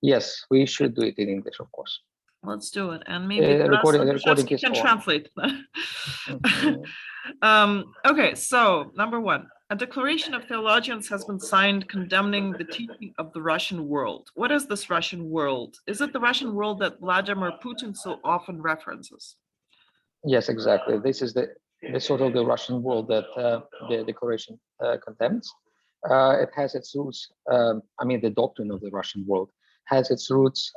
Yes, we should do it in English, of course. Let's do it, and maybe The recording is can on. translate. Okay, so number one, a declaration of theologians has been signed condemning the teaching of the Russian world. What is this Russian world? Is it the Russian world that Vladimir Putin so often references? Yes, exactly. This is the sort of the Russian world that the declaration condemns. It has its roots, the doctrine of the Russian world has its roots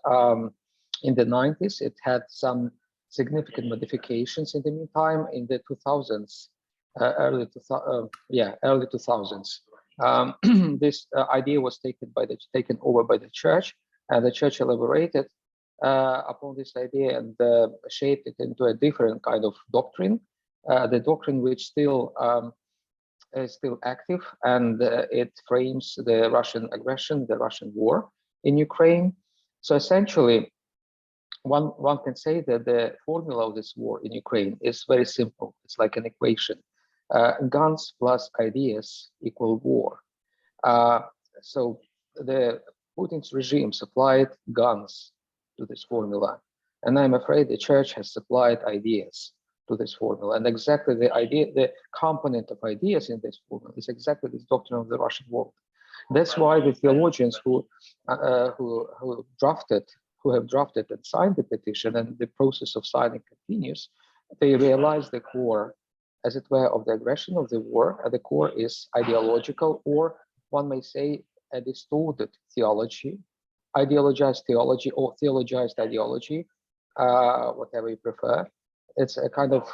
in the 90s. It had some significant modifications in the meantime in the 2000s, early 2000s. This idea was taken over by the church, and the church elaborated upon this idea and shaped it into a different kind of doctrine, the doctrine which is still active, and it frames the Russian aggression, the Russian war in Ukraine. So essentially, one can say that the formula of this war in Ukraine is very simple. It's like an equation. Guns plus ideas equal war. So the Putin's regime supplied guns to this formula, and I'm afraid the church has supplied ideas to this formula. And exactly the component of ideas in this formula is exactly this doctrine of the Russian world. That's why the theologians who have drafted and signed the petition, and the process of signing continues, they realize the core, as it were, of the aggression of the war. At the core is ideological, or one may say a distorted theology, ideologized theology, or theologized ideology, whatever you prefer. It's a kind of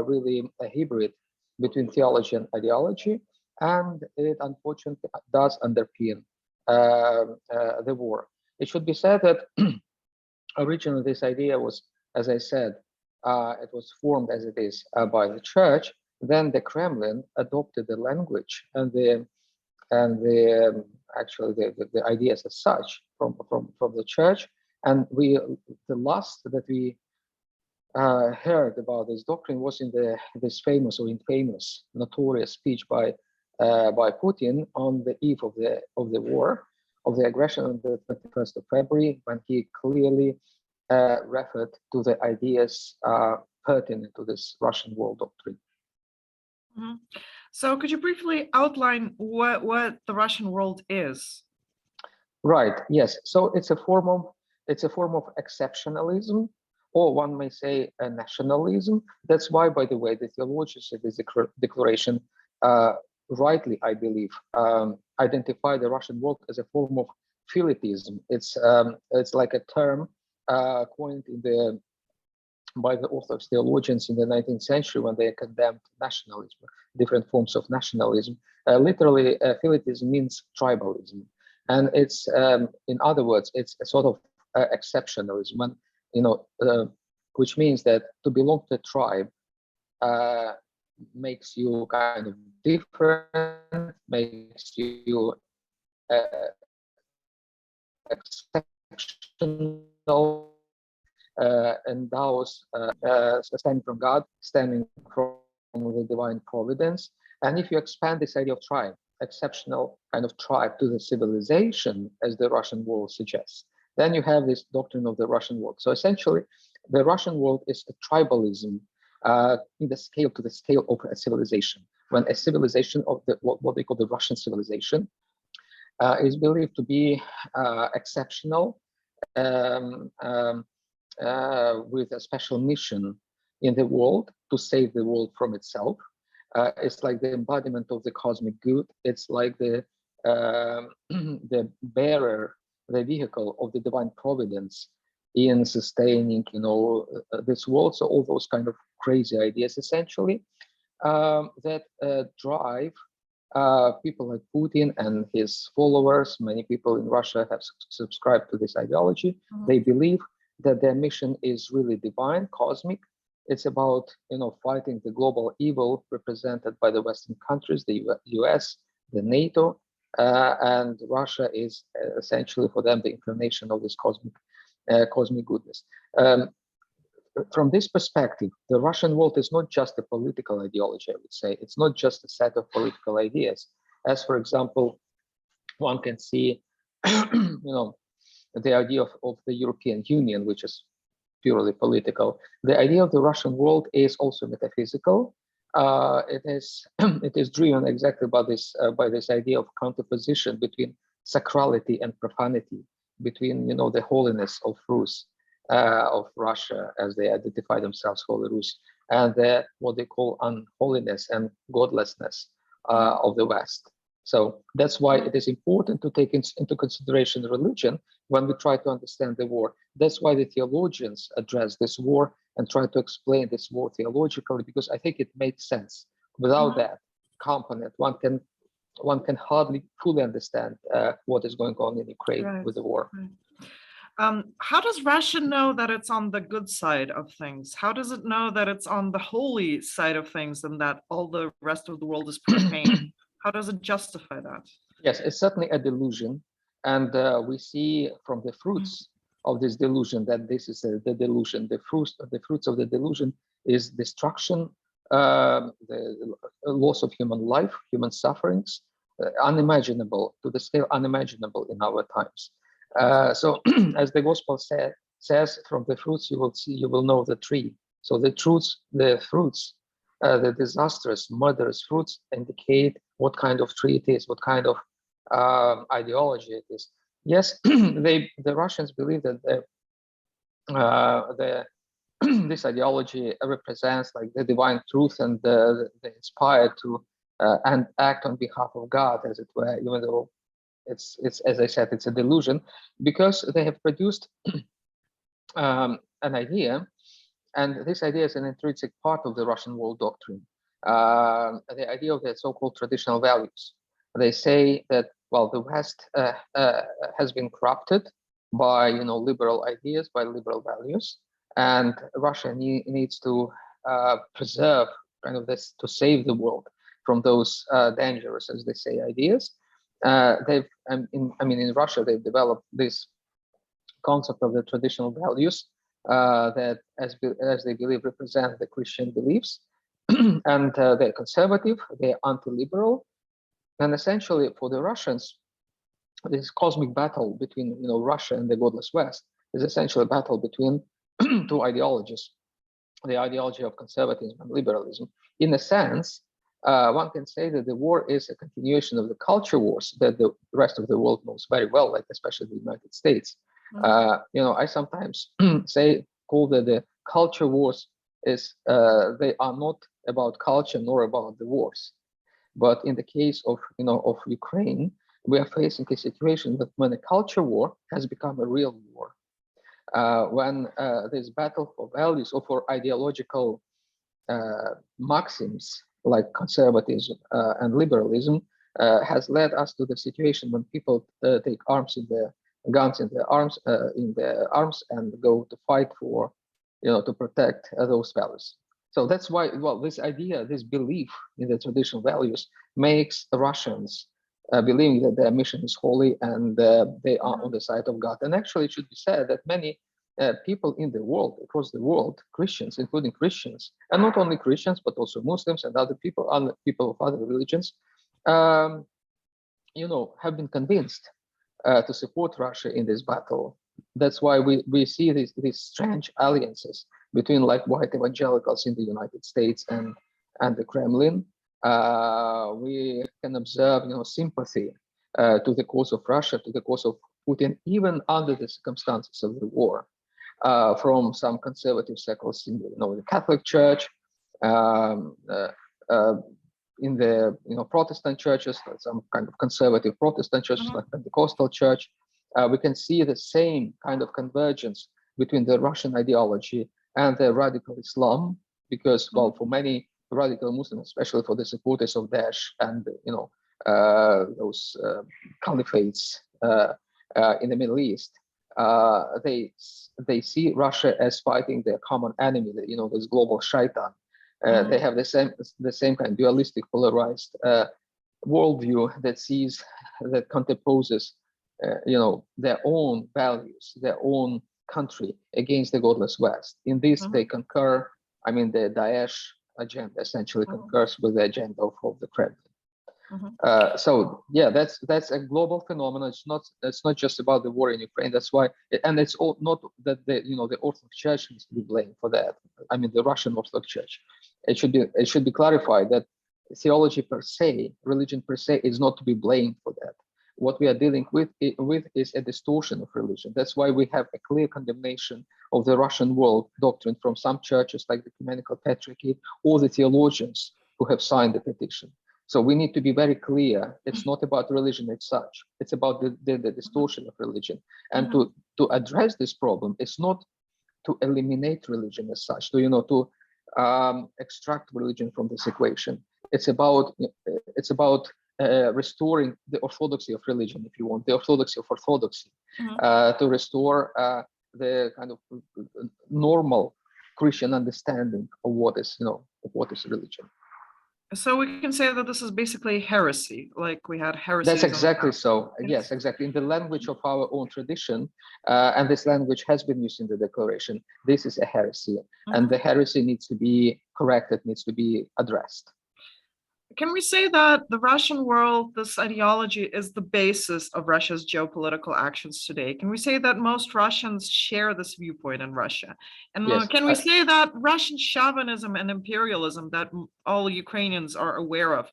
really a hybrid between theology and ideology, and it unfortunately does underpin the war. It should be said that originally this idea was, as I said, it was formed as it is by the church. Then the Kremlin adopted the language and the ideas as such from the church. And the last that we heard about this doctrine was in this famous or infamous, notorious speech by Putin on the eve of the war, of the aggression on the 21st of February, when he clearly referred to the ideas pertinent to this Russian world doctrine. Mm-hmm. So could you briefly outline what the Russian world is? Right, yes. So it's a form of exceptionalism, or one may say a nationalism. That's why, by the way, the theologians of this declaration rightly, I believe, identify the Russian world as a form of philitism. It's like a term coined by the Orthodox theologians in the 19th century when they condemned nationalism, different forms of nationalism. Literally, philitism means tribalism, and it's, in other words, it's a sort of exceptionalism, when, which means that to belong to a tribe makes you kind of different, makes you exceptional, endows standing from God, standing from the divine providence. And if you expand this idea of tribe, exceptional kind of tribe, to the civilization, as the Russian world suggests, then you have this doctrine of the Russian world. So essentially, the Russian world is a tribalism in the scale of a civilization. When a civilization of what they call the Russian civilization is believed to be exceptional, with a special mission in the world to save the world from itself. It's like the embodiment of the cosmic good. It's like the bearer, the vehicle of the divine providence in sustaining, this world. So all those kind of crazy ideas, essentially, that drive people like Putin and his followers. Many people in Russia have subscribed to this ideology. Mm-hmm. They believe that their mission is really divine, cosmic. It's about, fighting the global evil represented by the Western countries, the US, the NATO, and Russia is essentially for them the incarnation of this cosmic goodness. From this perspective, the Russian world is not just a political ideology, I would say. It's not just a set of political ideas. As, for example, one can see, the idea of the European Union, which is purely political. The idea of the Russian world is also metaphysical. It is it is driven exactly by this idea of counterposition between sacrality and profanity, between the holiness of Rus, of Russia, as they identify themselves, Holy Rus, and what they call unholiness and godlessness of the West. So that's why it is important to take into consideration religion when we try to understand the war. That's why the theologians address this war and try to explain this war theologically, because I think it makes sense. Without that component, one can hardly fully understand what is going on in Ukraine with the war. How does Russia know that it's on the good side of things? How does it know that it's on the holy side of things and that all the rest of the world is profane? How does it justify that? Yes, it's certainly a delusion. And we see from the fruits of this delusion that this is the delusion. The fruits of the delusion is destruction, the loss of human life, human sufferings, unimaginable, to the scale unimaginable in our times. So as the gospel says, from the fruits you will know the tree. So the fruits, the disastrous, murderous fruits indicate what kind of tree it is, what kind of ideology it is. Yes, the Russians believe that this ideology represents like the divine truth and the inspired to and act on behalf of God, as it were, even though it's as I said, it's a delusion, because they have produced an idea, and this idea is an intrinsic part of the Russian world doctrine. The idea of the so-called traditional values. They say that, well, the West has been corrupted by liberal ideas, by liberal values, and Russia needs to preserve kind of this, to save the world from those dangerous, as they say, ideas. In Russia, they've developed this concept of the traditional values that, as they believe, represent the Christian beliefs, and they're conservative, they're anti-liberal, and essentially for the Russians, this cosmic battle between Russia and the godless West is essentially a battle between two ideologies, the ideology of conservatism and liberalism. In a sense, one can say that the war is a continuation of the culture wars that the rest of the world knows very well, like especially the United States. I sometimes call that the culture wars is they are not about culture nor about the wars. But in the case of of Ukraine, we are facing a situation that when a culture war has become a real war, when this battle for values or for ideological maxims like conservatism and liberalism has led us to the situation when people take guns in their arms and go to fight for to protect those values. So that's why, well, this idea, this belief in the traditional values makes the Russians believing that their mission is holy and they are on the side of God. And actually, it should be said that many people in the world, across the world, Christians, including Christians, and not only Christians, but also Muslims and other people of other religions, have been convinced to support Russia in this battle. That's why we see these strange alliances between like white evangelicals in the United States and the Kremlin. We can observe sympathy to the cause of Russia, to the cause of Putin, even under the circumstances of the war, from some conservative circles in the Catholic Church, in the Protestant churches, some kind of conservative Protestant churches like Pentecostal Church. We can see the same kind of convergence between the Russian ideology and the radical Islam, because, well, for many radical Muslims, especially for the supporters of Daesh and those caliphates in the Middle East, they see Russia as fighting their common enemy, this global shaitan. They have the same kind of dualistic, polarized worldview that contemposes their own values, their own country against the godless West. In this, they concur. I mean, the Daesh agenda essentially concurs with the agenda of the Kremlin. Mhm. So yeah, that's a global phenomenon. It's not just about the war in Ukraine. That's why, and it's all not that the Orthodox Church needs to be blamed for that. I mean, the Russian Orthodox Church. It should be clarified that theology per se, religion per se, is not to be blamed for that. What we are dealing with is a distortion of religion. That's why we have a clear condemnation of the Russian world doctrine from some churches like the Ecumenical Patriarchate or the theologians who have signed the petition. So we need to be very clear. It's not about religion as such. It's about the distortion of religion. And to address this problem, it's not to eliminate religion as such, to extract religion from this equation. It's about restoring the orthodoxy of religion, if you want, the orthodoxy of orthodoxy, to restore the kind of normal Christian understanding of what is religion. So we can say that this is basically heresy, like we had heresies. That's exactly so. Yes. Yes, exactly. In the language of our own tradition, and this language has been used in the declaration, this is a heresy. And the heresy needs to be corrected, needs to be addressed. Can we say that the Russian world, this ideology, is the basis of Russia's geopolitical actions today? Can we say that most Russians share this viewpoint in Russia? And Yes, can we say that Russian chauvinism and imperialism that all Ukrainians are aware of,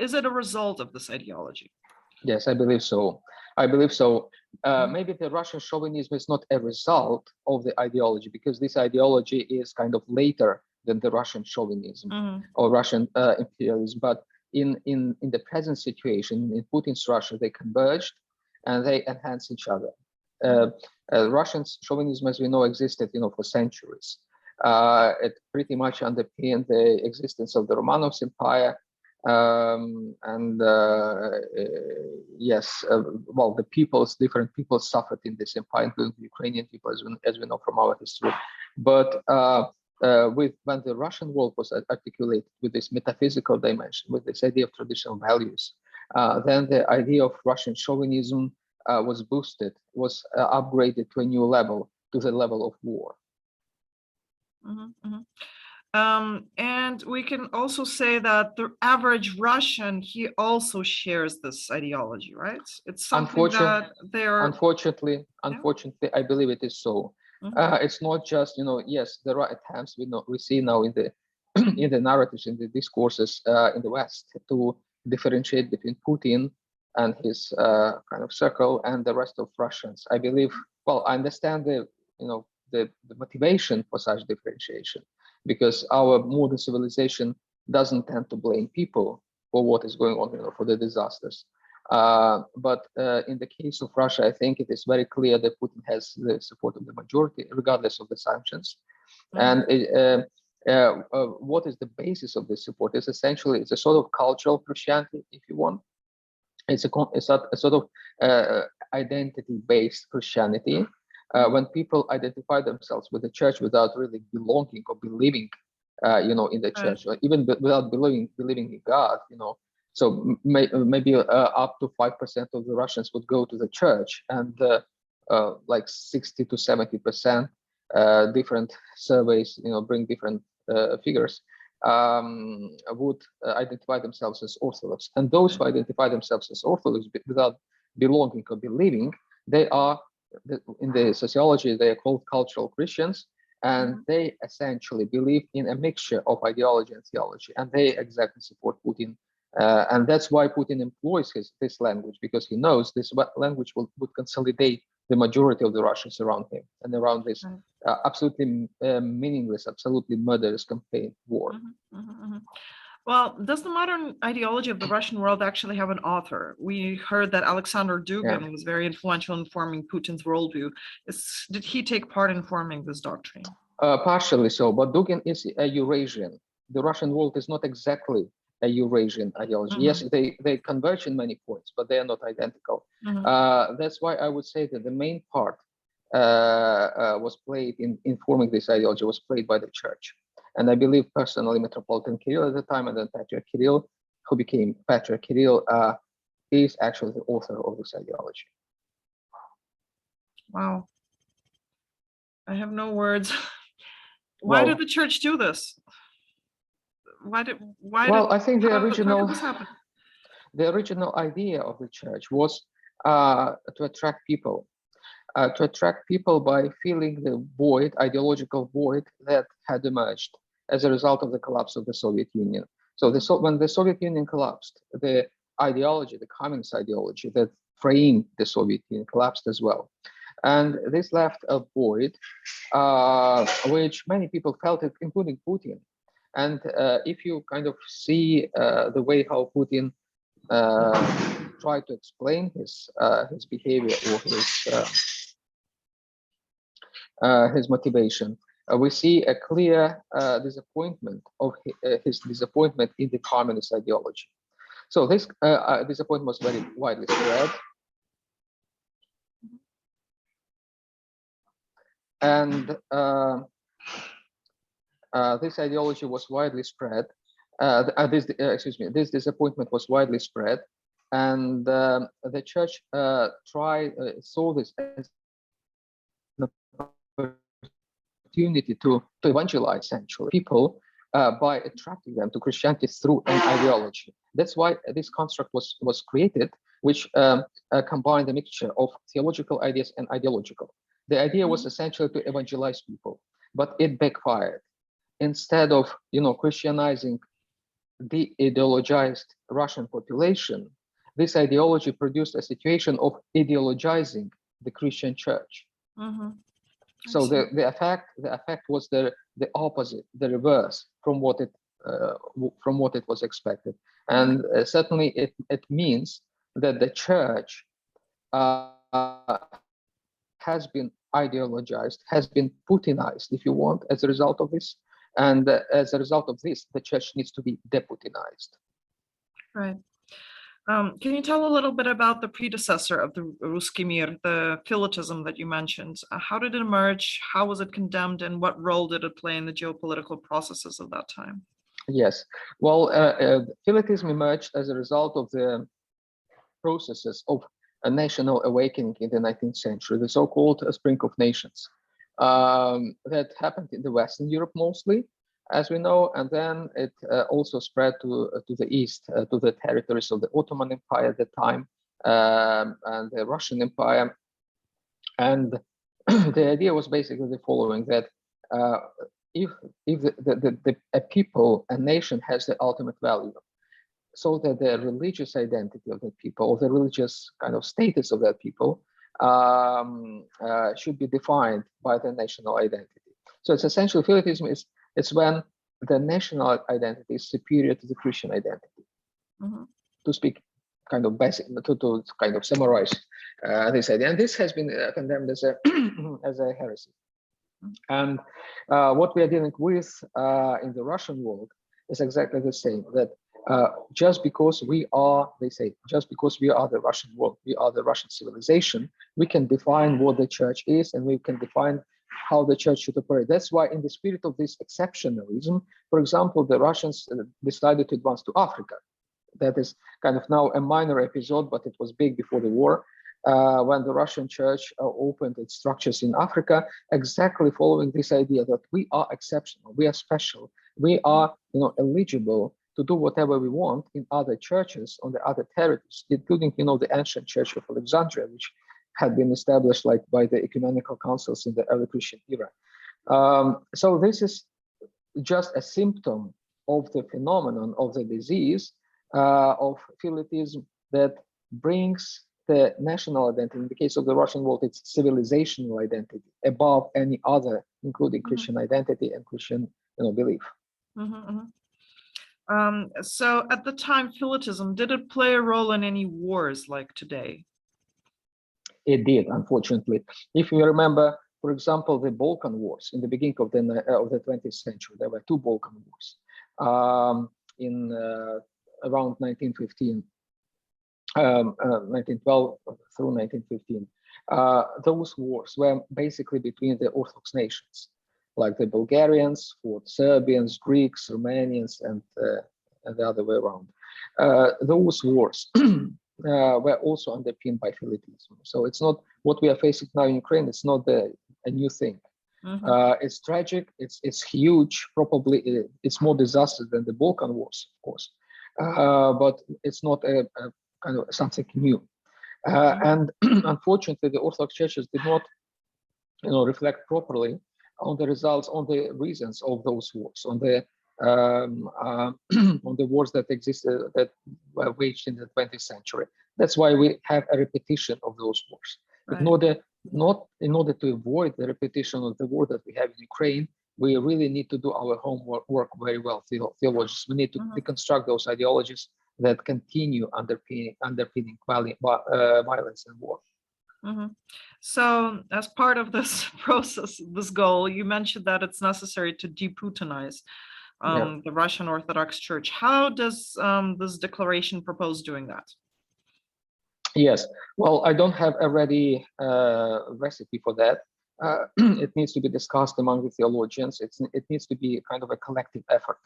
is it a result of this ideology? Yes, I believe so. Maybe the Russian chauvinism is not a result of the ideology, because this ideology is kind of later than the Russian chauvinism or Russian imperialism. But in the present situation, in Putin's Russia, they converged and they enhance each other. Russian chauvinism, as we know, existed, for centuries. It pretty much underpinned the existence of the Romanovs Empire. Different peoples suffered in this empire, including the Ukrainian people, as we know from our history. But when the Russian world was articulated with this metaphysical dimension, with this idea of traditional values, then the idea of Russian chauvinism was boosted, was upgraded to a new level, to the level of war. And we can also say that the average Russian, he also shares this ideology, right? It's something that they're... Unfortunately, I believe it is so. It's not just, yes, there are attempts we see now in the in the narratives, in the discourses in the West, to differentiate between Putin and his kind of circle and the rest of Russians. I believe, I understand the motivation for such differentiation, because our modern civilization doesn't tend to blame people for what is going on, for the disasters. But in the case of Russia, I think it is very clear that Putin has the support of the majority, regardless of the sanctions. And what is the basis of this support? It's a sort of cultural Christianity, if you want. It's a sort of identity-based Christianity. When people identify themselves with the church without really belonging or believing, in the church, or even without believing in God, so maybe up to 5% of the Russians would go to the church, and like 60 to 70%, different surveys, bring different figures, would identify themselves as Orthodox. And those who identify themselves as Orthodox without belonging or believing, they are, in the sociology, they are called cultural Christians, and they essentially believe in a mixture of ideology and theology, and they exactly support Putin. And that's why Putin employs this language, because he knows this language would consolidate the majority of the Russians around him and around this absolutely meaningless, absolutely murderous campaign war. Well, does the modern ideology of the Russian world actually have an author? We heard that Alexander Dugin was very influential in forming Putin's worldview. Did he take part in forming this doctrine? Partially so, but Dugin is a Eurasian. The Russian world is not exactly a Eurasian ideology. Yes, they converge in many points, but they are not identical. That's why I would say that the main part was played in forming this ideology was played by the church. And I believe personally Metropolitan Kirill at the time, and then Patriarch Kirill, who became Patriarch Kirill, is actually the author of this ideology. Wow. I have no words. Why did the church do this? I think the original... How did this happen? The original idea of the church was to attract people. To attract people by filling the void, ideological void that had emerged as a result of the collapse of the Soviet Union. So when the Soviet Union collapsed, the ideology, the communist ideology that framed the Soviet Union collapsed as well. And this left a void, which many people felt it, including Putin. And if you kind of see the way how Putin tried to explain his behavior or his motivation, we see a clear disappointment of his disappointment in the communist ideology. So this disappointment was very widely spread. And this ideology was widely spread. This disappointment was widely spread, and the church saw this as an opportunity to evangelize essentially people by attracting them to Christianity through an ideology. That's why this construct was created, which combined a mixture of theological ideas and ideological. The idea was essentially to evangelize people, but it backfired. Instead of Christianizing the ideologized Russian population, this ideology produced a situation of ideologizing the Christian church. So the effect was the opposite, the reverse from what it was expected, and certainly it means that the church has been ideologized, has been Putinized, if you want, as a result of this. And as a result of this, the church needs to be deputinized. Right. Can you tell a little bit about the predecessor of the Ruski Mir, the Philotism that you mentioned? How did it emerge? How was it condemned? And what role did it play in the geopolitical processes of that time? Yes. Well, Philotism emerged as a result of the processes of a national awakening in the 19th century, the so-called Spring of Nations, that happened in the Western Europe mostly, as we know, and then it also spread to the east, to the territories of the Ottoman Empire at the time, and the Russian Empire. And the idea was basically the following: that if a people, a nation, has the ultimate value, so that the religious identity of the people, or the religious kind of status of that people, should be defined by the national identity. So it's essentially Philotism it's when the national identity is superior to the Christian identity. To speak kind of basic, to kind of summarize this idea, and this has been condemned as a as a heresy. And what we are dealing with in the Russian world is exactly the same. That just because we are, they say, just because we are the Russian world, we are the Russian civilization, we can define what the church is, and we can define how the church should operate. That's why, in the spirit of this exceptionalism, for example, the Russians decided to advance to Africa. That is kind of now a minor episode, but it was big before the war, when the Russian church opened its structures in Africa, exactly following this idea that we are exceptional, we are special, we are eligible to do whatever we want in other churches on the other territories, including the ancient Church of Alexandria, which had been established like by the ecumenical councils in the early Christian era. So this is just a symptom of the phenomenon of the disease of Philotism that brings the national identity. In the case of the Russian world, it's civilizational identity above any other, including Christian identity and Christian belief. So at the time, Philotism, did it play a role in any wars like today? It did, unfortunately. If you remember, for example, the Balkan Wars in the beginning of the 20th century, there were two Balkan Wars in around 1915, 1912 through 1915. Those wars were basically between the Orthodox nations, like the Bulgarians fought Serbians, Greeks, Romanians, and the other way around. Those wars were also underpinned by Philotism. So it's not what we are facing now in Ukraine. It's not a new thing. It's tragic. It's huge. Probably it's more disastrous than the Balkan Wars, of course. but it's not a kind of something new. And unfortunately, the Orthodox churches did not, reflect properly on the results, on the reasons of those wars, on the on the wars that existed, that were waged in the 20th century. That's why we have a repetition of those wars. Right. In order to avoid the repetition of the war that we have in Ukraine, we really need to do our homework very well, theologians. We need to deconstruct those ideologies that continue underpinning violence and war. So, as part of this process, this goal, you mentioned that it's necessary to de-Putinize the Russian Orthodox Church. How does this declaration propose doing that? Yes, well, I don't have a ready recipe for that. It needs to be discussed among the theologians. It needs to be kind of a collective effort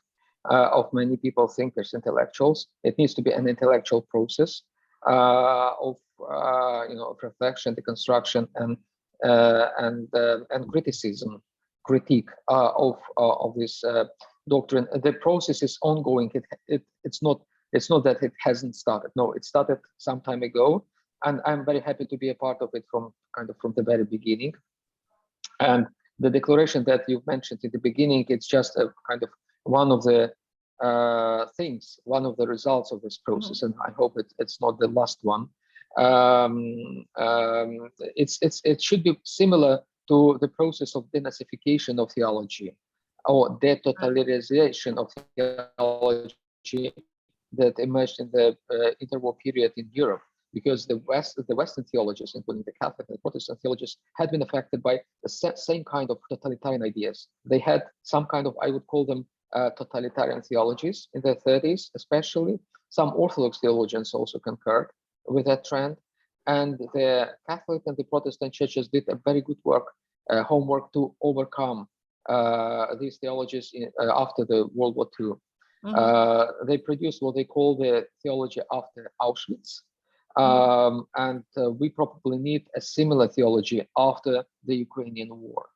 of many people, thinkers, intellectuals. It needs to be an intellectual process of reflection, deconstruction, and criticism, critique of this doctrine. The process is ongoing. It's not that it hasn't started. No, it started some time ago, and I'm very happy to be a part of it from the very beginning. And the declaration that you've mentioned in the beginning, it's just a kind of one of the things, one of the results of this process, and I hope it's not the last one. It should be similar to the process of denazification of theology, or detotalitarianization of theology that emerged in the interwar period in Europe, because the Western theologies, including the Catholic and Protestant theologies, had been affected by the same kind of totalitarian ideas. They had some kind of, I would call them, totalitarian theologies in the 30s, especially. Some Orthodox theologians also concurred with that trend, and the Catholic and the Protestant churches did a very good homework to overcome these theologies after the World War II. They produced what they call the theology after Auschwitz, and we probably need a similar theology after the Ukrainian war,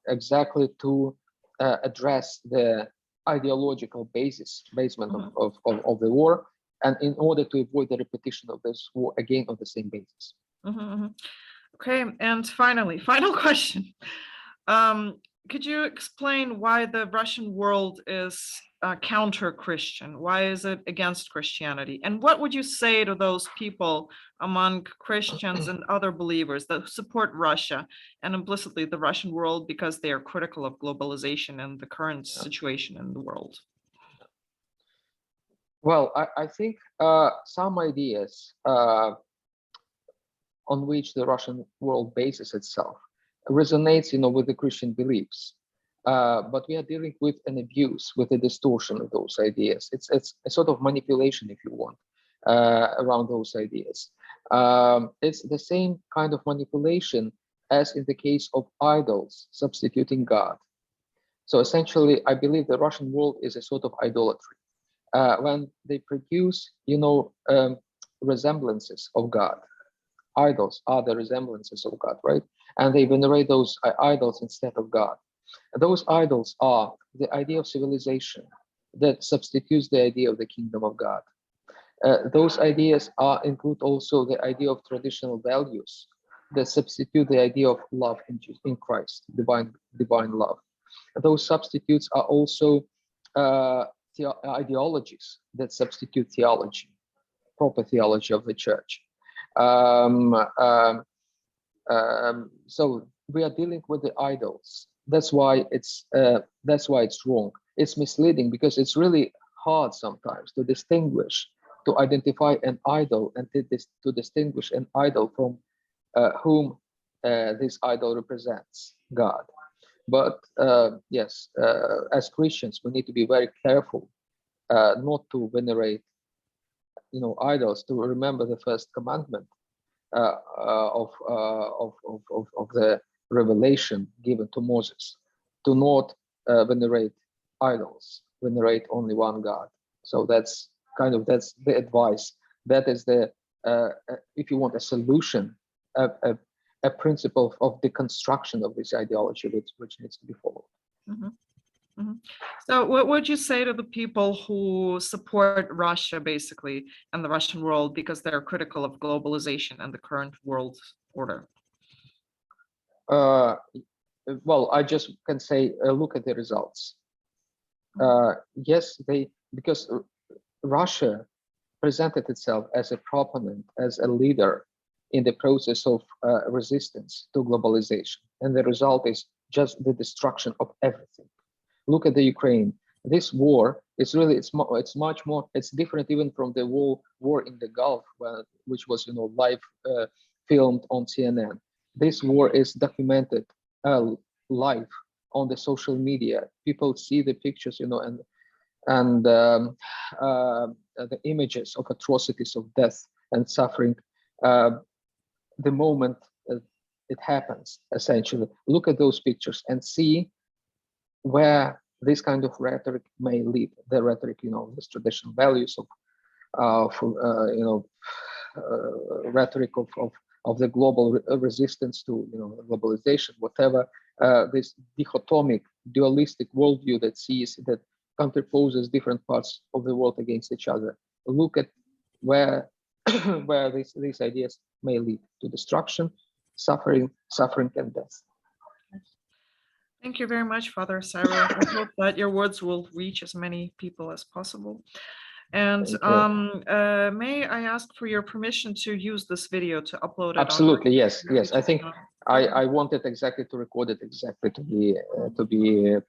exactly to address the ideological basement of the war, and in order to avoid the repetition of this war again on the same basis. Okay, and finally, final question. Could you explain why the Russian world is counter-Christian? Why is it against Christianity? And what would you say to those people among Christians and other believers that support Russia and implicitly the Russian world because they are critical of globalization and the current situation in the world? Well, I think some ideas on which the Russian world bases itself resonates, with the Christian beliefs, but we are dealing with an abuse, with a distortion of those ideas. It's a sort of manipulation, if you want, around those ideas. It's the same kind of manipulation as in the case of idols substituting God. So essentially, I believe the Russian world is a sort of idolatry. When they produce, resemblances of God. Idols are the resemblances of God, right? And they venerate those idols instead of God. Those idols are the idea of civilization that substitutes the idea of the kingdom of God. Those ideas include also the idea of traditional values that substitute the idea of love in Christ, divine love. Those substitutes are also ideologies that substitute theology, proper theology of the church. So we are dealing with the idols. That's why it's wrong. It's misleading because it's really hard sometimes to distinguish, to identify an idol, and to distinguish an idol from whom this idol represents, God. But yes, as Christians, we need to be very careful not to venerate, idols, to remember the first commandment of the revelation given to Moses, to not venerate idols, venerate only one God. So that's the advice. That is the, if you want, a solution, a principle of deconstruction of this ideology, which needs to be followed. So what would you say to the people who support Russia, basically, and the Russian world because they're critical of globalization and the current world order? Well, I just can say, look at the results. Yes, because Russia presented itself as a proponent, as a leader in the process of resistance to globalization. And the result is just the destruction of everything. Look at the Ukraine. This war is really, it's much more, it's different even from the war in the Gulf, which was, live filmed on CNN. This war is documented live on the social media. People see the pictures, and the images of atrocities of death and suffering the moment it happens, essentially. Look at those pictures and see where this kind of rhetoric may lead. The rhetoric, these traditional values of rhetoric of the global resistance to globalization, whatever. This dichotomic, dualistic worldview that contraposes different parts of the world against each other. Look at where where these ideas may lead to destruction, suffering, and death. Thank you very much, Father Cyril. I hope that your words will reach as many people as possible. And may I ask for your permission to use this video to upload it? Absolutely, yes. I think I wanted exactly to record it exactly to be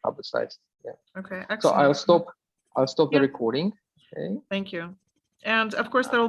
publicized. Yeah. Okay, excellent. So I'll stop the recording. Okay. Thank you. And of course, there will be